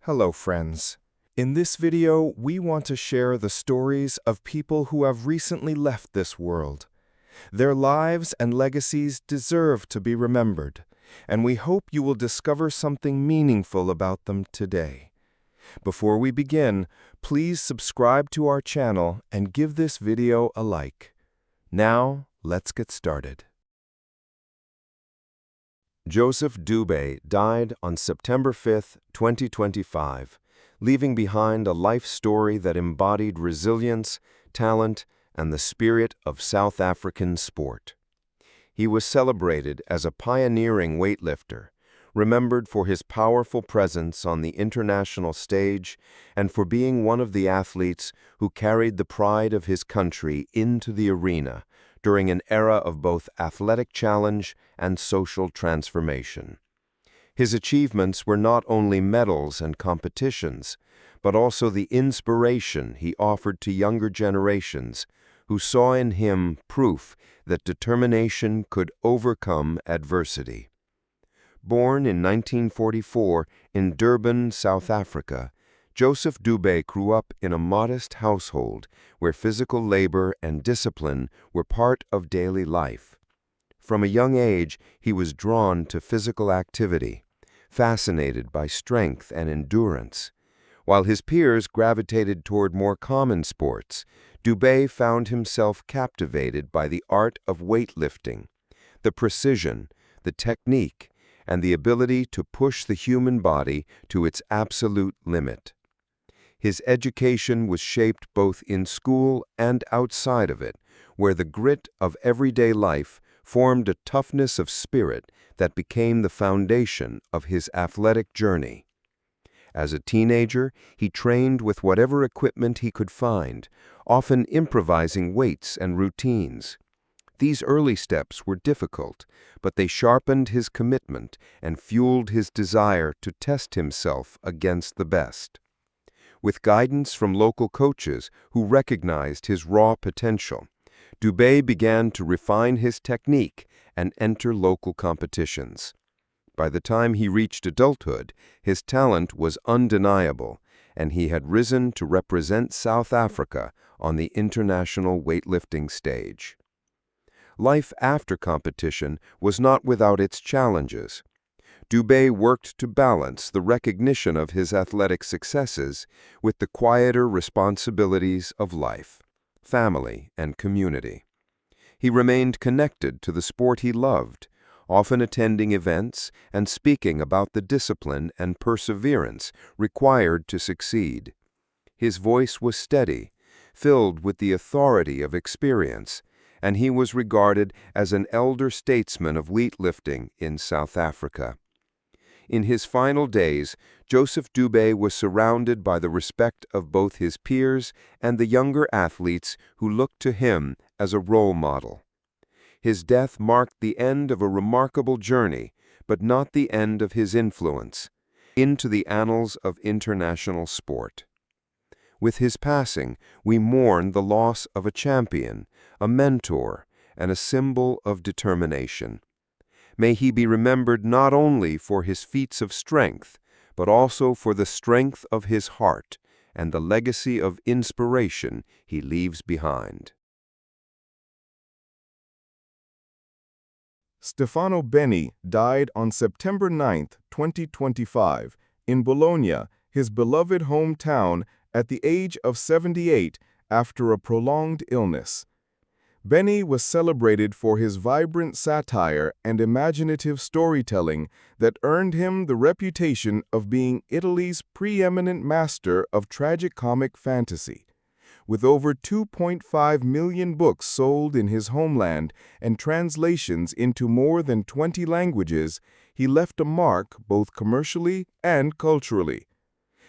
Hello, friends. In this video, we want to share the stories of people who have recently left this world. Their lives and legacies deserve to be remembered, and we hope you will discover something meaningful about them today. Before we begin, please subscribe to our channel and give this video a like. Now, let's get started. Joseph Dubé died on September 5, 2025, leaving behind a life story that embodied resilience, talent, and the spirit of South African sport. He was celebrated as a pioneering weightlifter, remembered for his powerful presence on the international stage and for being one of the athletes who carried the pride of his country into the arena during an era of both athletic challenge and social transformation. His achievements were not only medals and competitions, but also the inspiration he offered to younger generations who saw in him proof that determination could overcome adversity. Born in 1944 in Durban, South Africa, Joseph Dubé grew up in a modest household where physical labor and discipline were part of daily life. From a young age, he was drawn to physical activity, fascinated by strength and endurance. While his peers gravitated toward more common sports, Dubé found himself captivated by the art of weightlifting, the precision, the technique, and the ability to push the human body to its absolute limit. His education was shaped both in school and outside of it, where the grit of everyday life formed a toughness of spirit that became the foundation of his athletic journey. As a teenager, he trained with whatever equipment he could find, often improvising weights and routines. These early steps were difficult, but they sharpened his commitment and fueled his desire to test himself against the best. With guidance from local coaches who recognized his raw potential, Dubé began to refine his technique and enter local competitions. By the time he reached adulthood, his talent was undeniable, and he had risen to represent South Africa on the international weightlifting stage. Life after competition was not without its challenges. Dubé worked to balance the recognition of his athletic successes with the quieter responsibilities of life, family, and community. He remained connected to the sport he loved, often attending events and speaking about the discipline and perseverance required to succeed. His voice was steady, filled with the authority of experience, and he was regarded as an elder statesman of weightlifting in South Africa. In his final days, Joseph Dubé was surrounded by the respect of both his peers and the younger athletes who looked to him as a role model. His death marked the end of a remarkable journey, but not the end of his influence into the annals of international sport. With his passing, we mourn the loss of a champion, a mentor, and a symbol of determination. May he be remembered not only for his feats of strength, but also for the strength of his heart and the legacy of inspiration he leaves behind. Stefano Benni died on September 9, 2025, in Bologna, his beloved hometown, at the age of 78 after a prolonged illness. Benni was celebrated for his vibrant satire and imaginative storytelling that earned him the reputation of being Italy's preeminent master of tragicomic fantasy. With over 2.5 million books sold in his homeland and translations into more than 20 languages, he left a mark both commercially and culturally.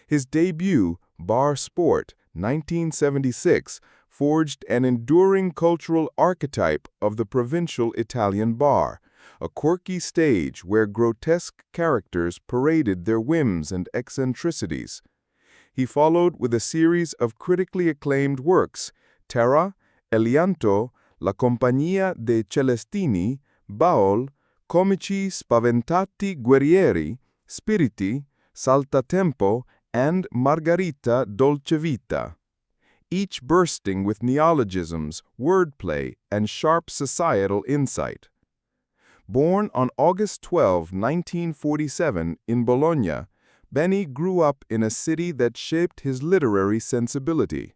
His debut, Bar Sport, 1976, forged an enduring cultural archetype of the provincial Italian bar, a quirky stage where grotesque characters paraded their whims and eccentricities. He followed with a series of critically acclaimed works: Terra, Elianto, La Compagnia dei Celestini, Baul, Comici Spaventati Guerrieri, Spiriti, Saltatempo, and Margarita Dolcevita, each bursting with neologisms, wordplay, and sharp societal insight. Born on August 12, 1947, in Bologna, Benny grew up in a city that shaped his literary sensibility.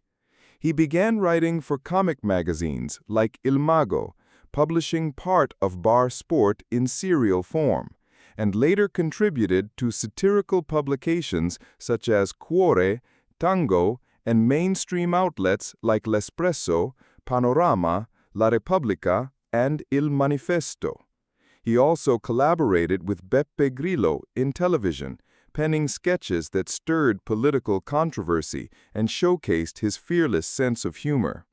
He began writing for comic magazines like Il Mago, publishing part of Bar Sport in serial form, and later contributed to satirical publications such as Cuore, Tango, and mainstream outlets like L'Espresso, Panorama, La Repubblica, and Il Manifesto. He also collaborated with Beppe Grillo in television, penning sketches that stirred political controversy and showcased his fearless sense of humor.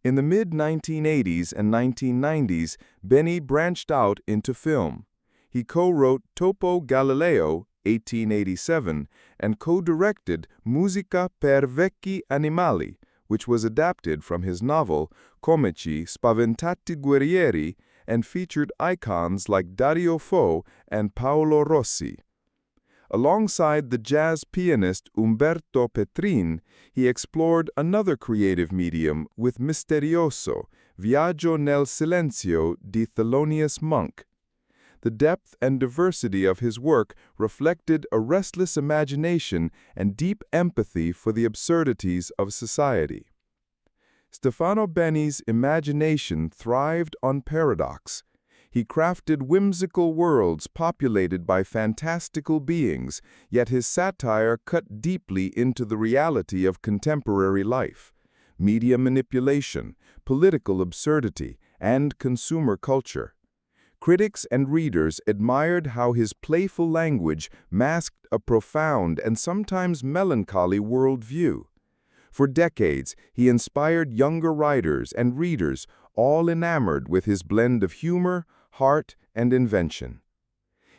In the mid-1980s and 1990s, Benny branched out into film. He co-wrote Topo Galileo, 1887, and co-directed Musica per vecchi animali, which was adapted from his novel Comici spaventati guerrieri and featured icons like Dario Fo and Paolo Rossi. Alongside the jazz pianist Umberto Petrin, he explored another creative medium with Misterioso, Viaggio nel silenzio di Thelonious Monk. The depth and diversity of his work reflected a restless imagination and deep empathy for the absurdities of society. Stefano Benni's imagination thrived on paradox. He crafted whimsical worlds populated by fantastical beings, yet his satire cut deeply into the reality of contemporary life, media manipulation, political absurdity, and consumer culture. Critics and readers admired how his playful language masked a profound and sometimes melancholy worldview. For decades, he inspired younger writers and readers, all enamored with his blend of humor, heart, and invention.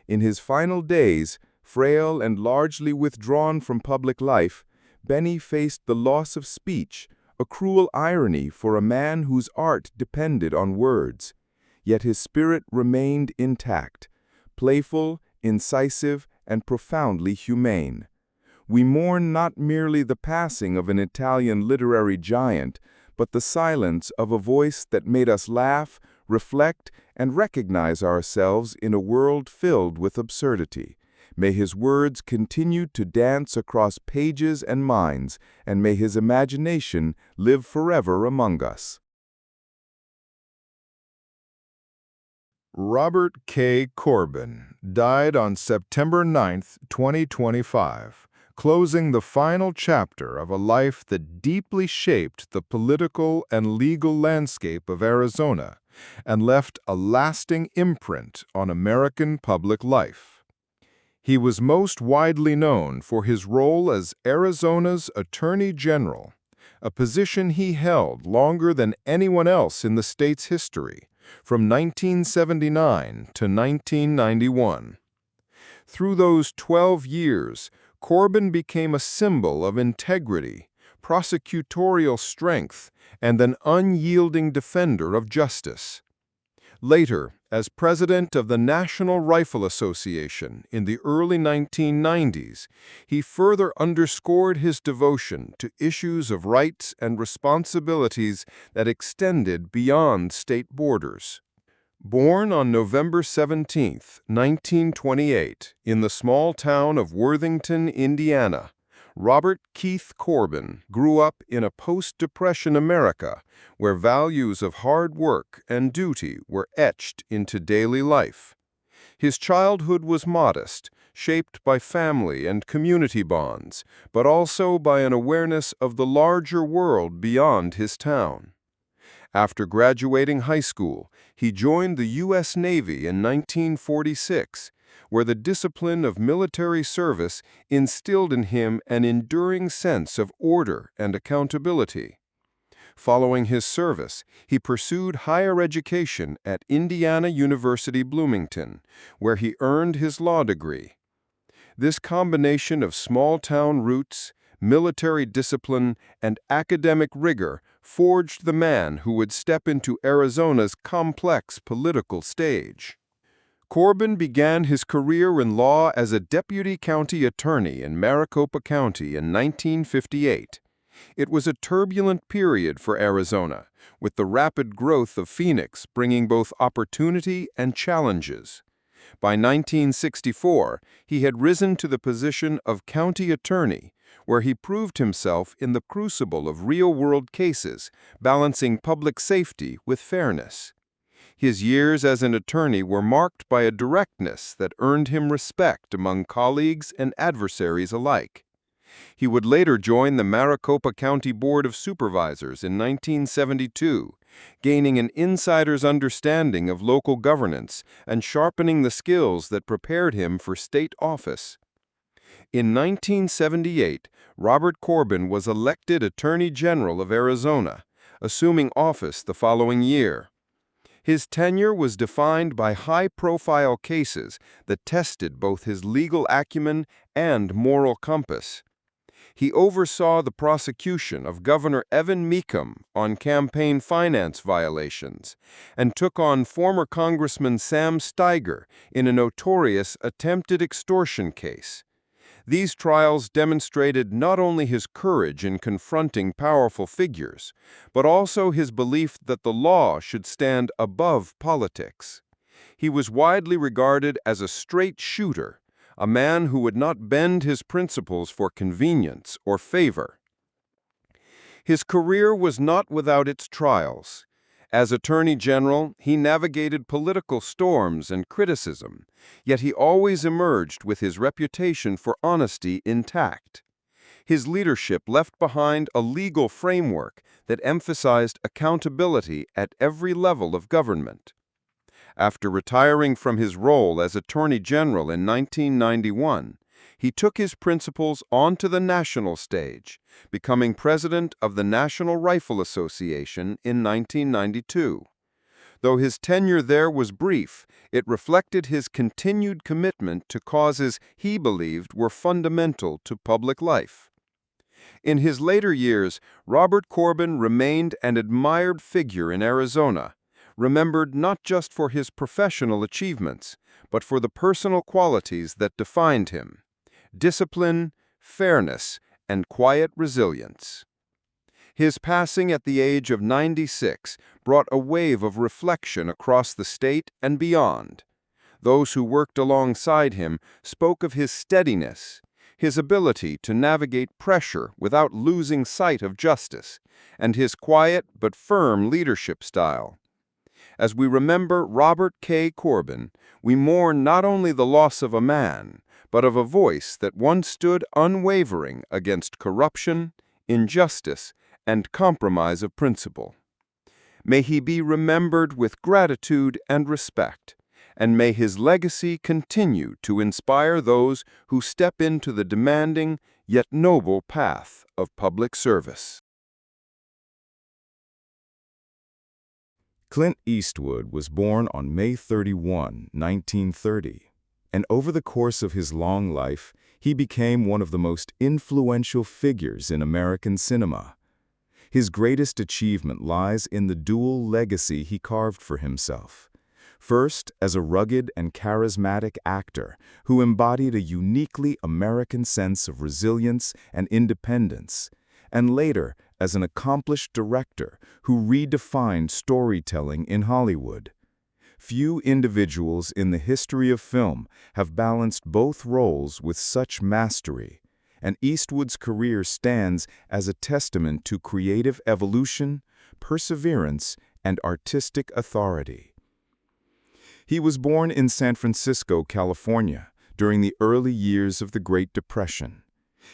In his final days, frail and largely withdrawn from public life, Benny faced the loss of speech, a cruel irony for a man whose art depended on words. Yet his spirit remained intact, playful, incisive, and profoundly humane. We mourn not merely the passing of an Italian literary giant, but the silence of a voice that made us laugh, reflect, and recognize ourselves in a world filled with absurdity. May his words continue to dance across pages and minds, and may his imagination live forever among us. Robert K. Corbin died on September 9, 2025, closing the final chapter of a life that deeply shaped the political and legal landscape of Arizona and left a lasting imprint on American public life. He was most widely known for his role as Arizona's Attorney General, a position he held longer than anyone else in the state's history, from 1979 to 1991. Through those 12 years, Corbin became a symbol of integrity, prosecutorial strength, and an unyielding defender of justice. Later, as president of the National Rifle Association in the early 1990s, he further underscored his devotion to issues of rights and responsibilities that extended beyond state borders. Born on November 17, 1928, in the small town of Worthington, Indiana, Robert Keith Corbin grew up in a post-Depression America where values of hard work and duty were etched into daily life. His childhood was modest, shaped by family and community bonds, but also by an awareness of the larger world beyond his town. After graduating high school, he joined the U.S. Navy in 1946, where the discipline of military service instilled in him an enduring sense of order and accountability. Following his service, he pursued higher education at Indiana University Bloomington, where he earned his law degree. This combination of small-town roots, military discipline, and academic rigor forged the man who would step into Arizona's complex political stage. Corbin began his career in law as a deputy county attorney in Maricopa County in 1958. It was a turbulent period for Arizona, with the rapid growth of Phoenix bringing both opportunity and challenges. By 1964, he had risen to the position of county attorney, where he proved himself in the crucible of real-world cases, balancing public safety with fairness. His years as an attorney were marked by a directness that earned him respect among colleagues and adversaries alike. He would later join the Maricopa County Board of Supervisors in 1972, gaining an insider's understanding of local governance and sharpening the skills that prepared him for state office. In 1978, Robert Corbin was elected Attorney General of Arizona, assuming office the following year. His tenure was defined by high-profile cases that tested both his legal acumen and moral compass. He oversaw the prosecution of Governor Evan Mecham on campaign finance violations and took on former Congressman Sam Steiger in a notorious attempted extortion case. These trials demonstrated not only his courage in confronting powerful figures, but also his belief that the law should stand above politics. He was widely regarded as a straight shooter, a man who would not bend his principles for convenience or favor. His career was not without its trials. As Attorney General, he navigated political storms and criticism, yet he always emerged with his reputation for honesty intact. His leadership left behind a legal framework that emphasized accountability at every level of government. After retiring from his role as Attorney General in 1991, he took his principles onto the national stage, becoming president of the National Rifle Association in 1992. Though his tenure there was brief, it reflected his continued commitment to causes he believed were fundamental to public life. In his later years, Robert Corbin remained an admired figure in Arizona, remembered not just for his professional achievements, but for the personal qualities that defined him: discipline, fairness, and quiet resilience. His passing at the age of 96 brought a wave of reflection across the state and beyond. Those who worked alongside him spoke of his steadiness, his ability to navigate pressure without losing sight of justice, and his quiet but firm leadership style. As we remember Robert K. Corbin, we mourn not only the loss of a man, but of a voice that once stood unwavering against corruption, injustice, and compromise of principle. May he be remembered with gratitude and respect, and may his legacy continue to inspire those who step into the demanding yet noble path of public service. Clint Eastwood was born on May 31, 1930, and over the course of his long life, he became one of the most influential figures in American cinema. His greatest achievement lies in the dual legacy he carved for himself. First, as a rugged and charismatic actor who embodied a uniquely American sense of resilience and independence, and later as an accomplished director who redefined storytelling in Hollywood. Few individuals in the history of film have balanced both roles with such mastery, and Eastwood's career stands as a testament to creative evolution, perseverance, and artistic authority. He was born in San Francisco, California, during the early years of the Great Depression.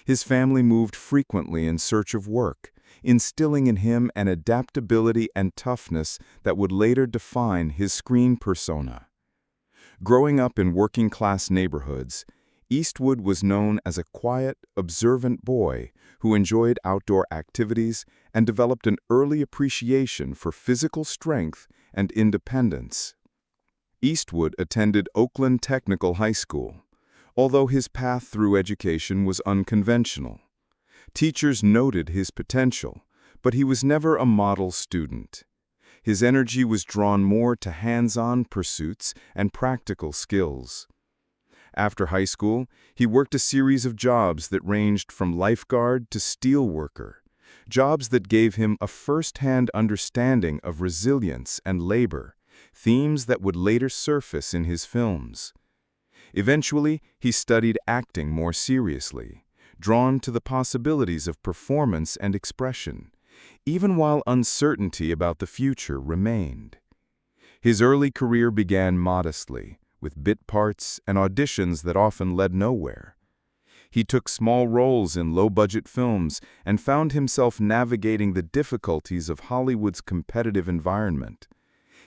His family moved frequently in search of work, instilling in him an adaptability and toughness that would later define his screen persona. Growing up in working-class neighborhoods, Eastwood was known as a quiet, observant boy who enjoyed outdoor activities and developed an early appreciation for physical strength and independence. Eastwood attended Oakland Technical High School, although his path through education was unconventional. Teachers noted his potential, but he was never a model student. His energy was drawn more to hands-on pursuits and practical skills. After high school, he worked a series of jobs that ranged from lifeguard to steelworker, jobs that gave him a first-hand understanding of resilience and labor, themes that would later surface in his films. Eventually, he studied acting more seriously, drawn to the possibilities of performance and expression, even while uncertainty about the future remained. His early career began modestly, with bit parts and auditions that often led nowhere. He took small roles in low-budget films and found himself navigating the difficulties of Hollywood's competitive environment.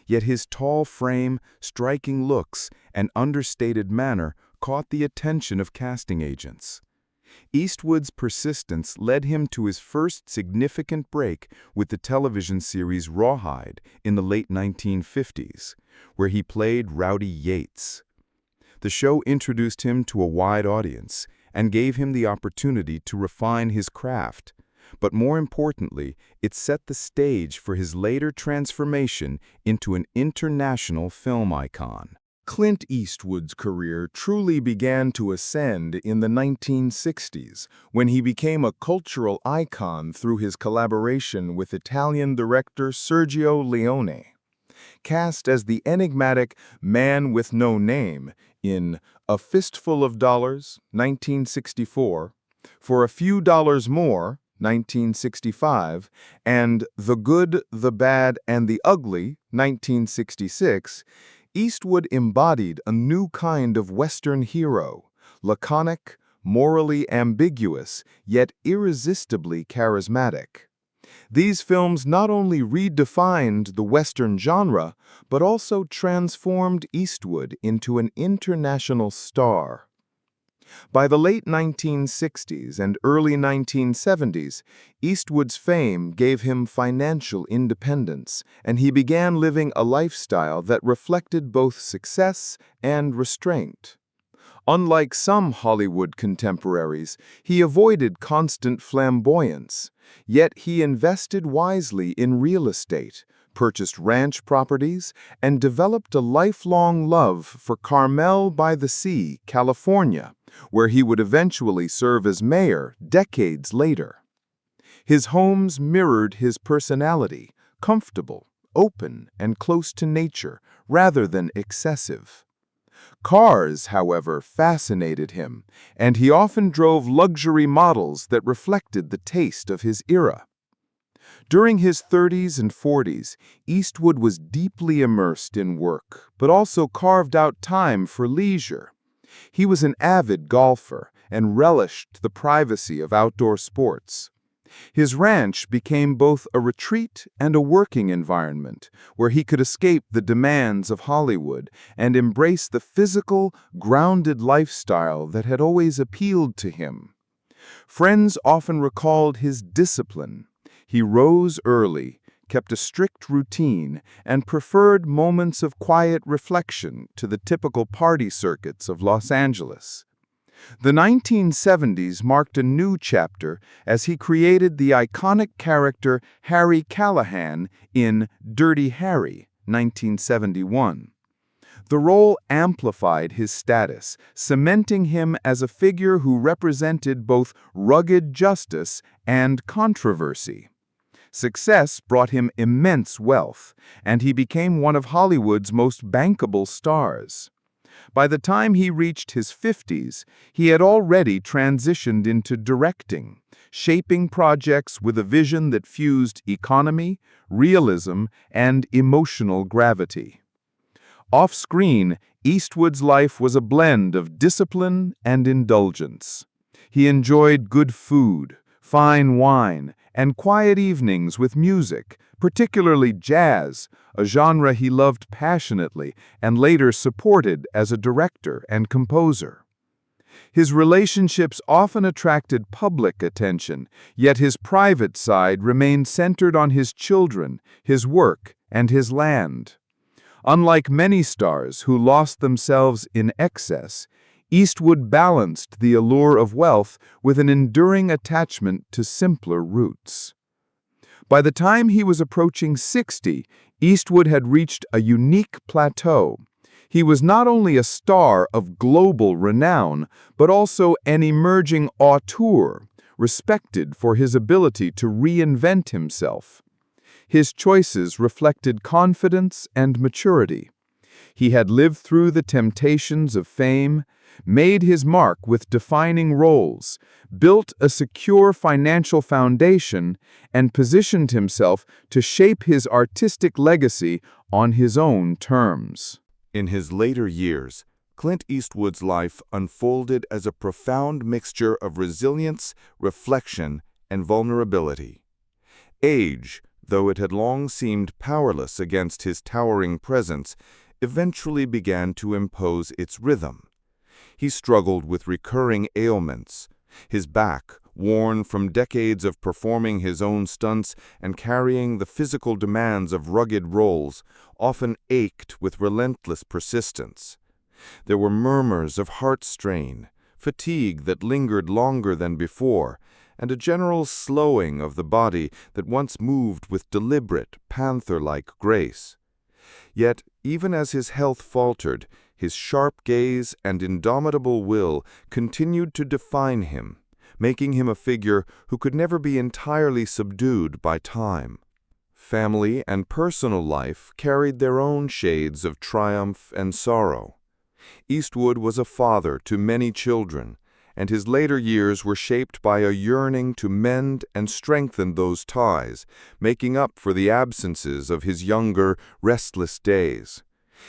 Yet his tall frame, striking looks, and understated manner caught the attention of casting agents. Eastwood's persistence led him to his first significant break with the television series Rawhide in the late 1950s, where he played Rowdy Yates. The show introduced him to a wide audience and gave him the opportunity to refine his craft. But more importantly, it set the stage for his later transformation into an international film icon. Clint Eastwood's career truly began to ascend in the 1960s, when he became a cultural icon through his collaboration with Italian director Sergio Leone. Cast as the enigmatic Man with No Name in A Fistful of Dollars, 1964, For a Few Dollars More, 1965, and The Good, the Bad, and the Ugly, 1966, Eastwood embodied a new kind of Western hero, laconic, morally ambiguous, yet irresistibly charismatic. These films not only redefined the Western genre, but also transformed Eastwood into an international star. By the late 1960s and early 1970s, Eastwood's fame gave him financial independence, and he began living a lifestyle that reflected both success and restraint. Unlike some Hollywood contemporaries, he avoided constant flamboyance, yet he invested wisely in real estate, purchased ranch properties, and developed a lifelong love for Carmel by the Sea, California, where he would eventually serve as mayor decades later. His homes mirrored his personality, comfortable, open, and close to nature, rather than excessive. Cars, however, fascinated him, and he often drove luxury models that reflected the taste of his era. During his 30s and 40s, Eastwood was deeply immersed in work, but also carved out time for leisure. He was an avid golfer and relished the privacy of outdoor sports. His ranch became both a retreat and a working environment, where he could escape the demands of Hollywood and embrace the physical, grounded lifestyle that had always appealed to him. Friends often recalled his discipline. He rose early, kept a strict routine, and preferred moments of quiet reflection to the typical party circuits of Los Angeles. The 1970s marked a new chapter as he created the iconic character Harry Callahan in Dirty Harry, 1971. The role amplified his status, cementing him as a figure who represented both rugged justice and controversy. Success brought him immense wealth, and he became one of Hollywood's most bankable stars. By the time he reached his 50s, he had already transitioned into directing, shaping projects with a vision that fused economy, realism, and emotional gravity. Off-screen, Eastwood's life was a blend of discipline and indulgence. He enjoyed good food, fine wine, and quiet evenings with music, particularly jazz, a genre he loved passionately and later supported as a director and composer. His relationships often attracted public attention, yet his private side remained centered on his children, his work, and his land. Unlike many stars who lost themselves in excess, Eastwood balanced the allure of wealth with an enduring attachment to simpler roots. By the time he was approaching 60, Eastwood had reached a unique plateau. He was not only a star of global renown, but also an emerging auteur, respected for his ability to reinvent himself. His choices reflected confidence and maturity. He had lived through the temptations of fame, made his mark with defining roles, built a secure financial foundation, and positioned himself to shape his artistic legacy on his own terms. In his later years, Clint Eastwood's life unfolded as a profound mixture of resilience, reflection, and vulnerability. Age, though it had long seemed powerless against his towering presence, eventually began to impose its rhythm. He struggled with recurring ailments. His back, worn from decades of performing his own stunts and carrying the physical demands of rugged roles, often ached with relentless persistence. There were murmurs of heart strain, fatigue that lingered longer than before, and a general slowing of the body that once moved with deliberate, panther-like grace. Yet, even as his health faltered, his sharp gaze and indomitable will continued to define him, making him a figure who could never be entirely subdued by time. Family and personal life carried their own shades of triumph and sorrow. Eastwood was a father to many children, and his later years were shaped by a yearning to mend and strengthen those ties, making up for the absences of his younger, restless days.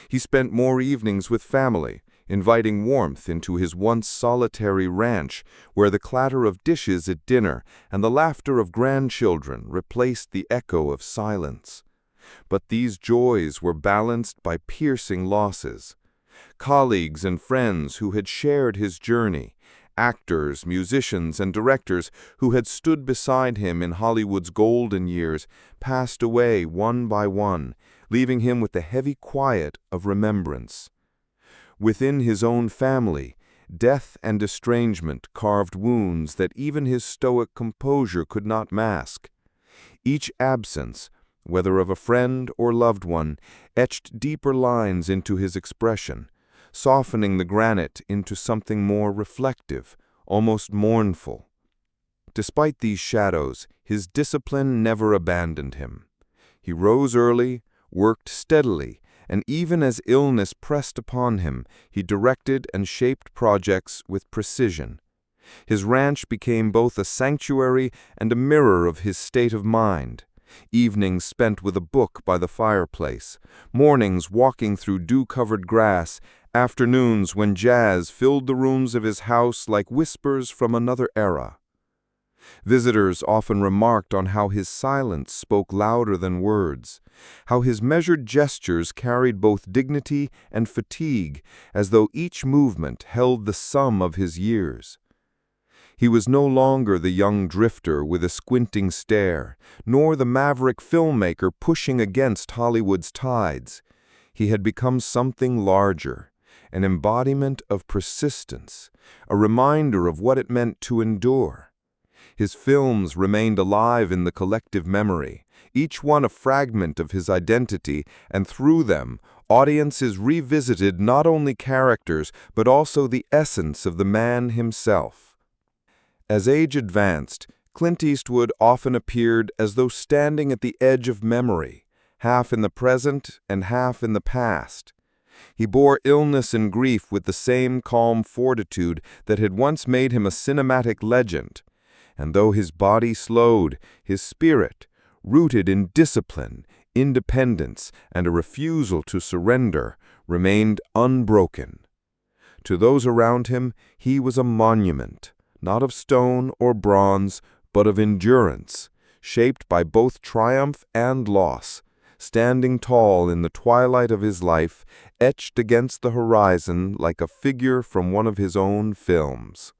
He spent more evenings with family, inviting warmth into his once solitary ranch, where the clatter of dishes at dinner and the laughter of grandchildren replaced the echo of silence. But these joys were balanced by piercing losses. Colleagues and friends who had shared his journey, actors, musicians, and directors who had stood beside him in Hollywood's golden years, passed away one by one, leaving him with the heavy quiet of remembrance. Within his own family, death and estrangement carved wounds that even his stoic composure could not mask. Each absence, whether of a friend or loved one, etched deeper lines into his expression, softening the granite into something more reflective, almost mournful. Despite these shadows, his discipline never abandoned him. He rose early, worked steadily, and even as illness pressed upon him, he directed and shaped projects with precision. His ranch became both a sanctuary and a mirror of his state of mind. Evenings spent with a book by the fireplace, mornings walking through dew-covered grass, afternoons when jazz filled the rooms of his house like whispers from another era. Visitors often remarked on how his silence spoke louder than words, how his measured gestures carried both dignity and fatigue, as though each movement held the sum of his years. He was no longer the young drifter with a squinting stare, nor the maverick filmmaker pushing against Hollywood's tides. He had become something larger, an embodiment of persistence, a reminder of what it meant to endure. His films remained alive in the collective memory, each one a fragment of his identity, and through them, audiences revisited not only characters but also the essence of the man himself. As age advanced, Clint Eastwood often appeared as though standing at the edge of memory, half in the present and half in the past. He bore illness and grief with the same calm fortitude that had once made him a cinematic legend. And though his body slowed, his spirit, rooted in discipline, independence, and a refusal to surrender, remained unbroken. To those around him, he was a monument, not of stone or bronze, but of endurance, shaped by both triumph and loss, standing tall in the twilight of his life, etched against the horizon like a figure from one of his own films.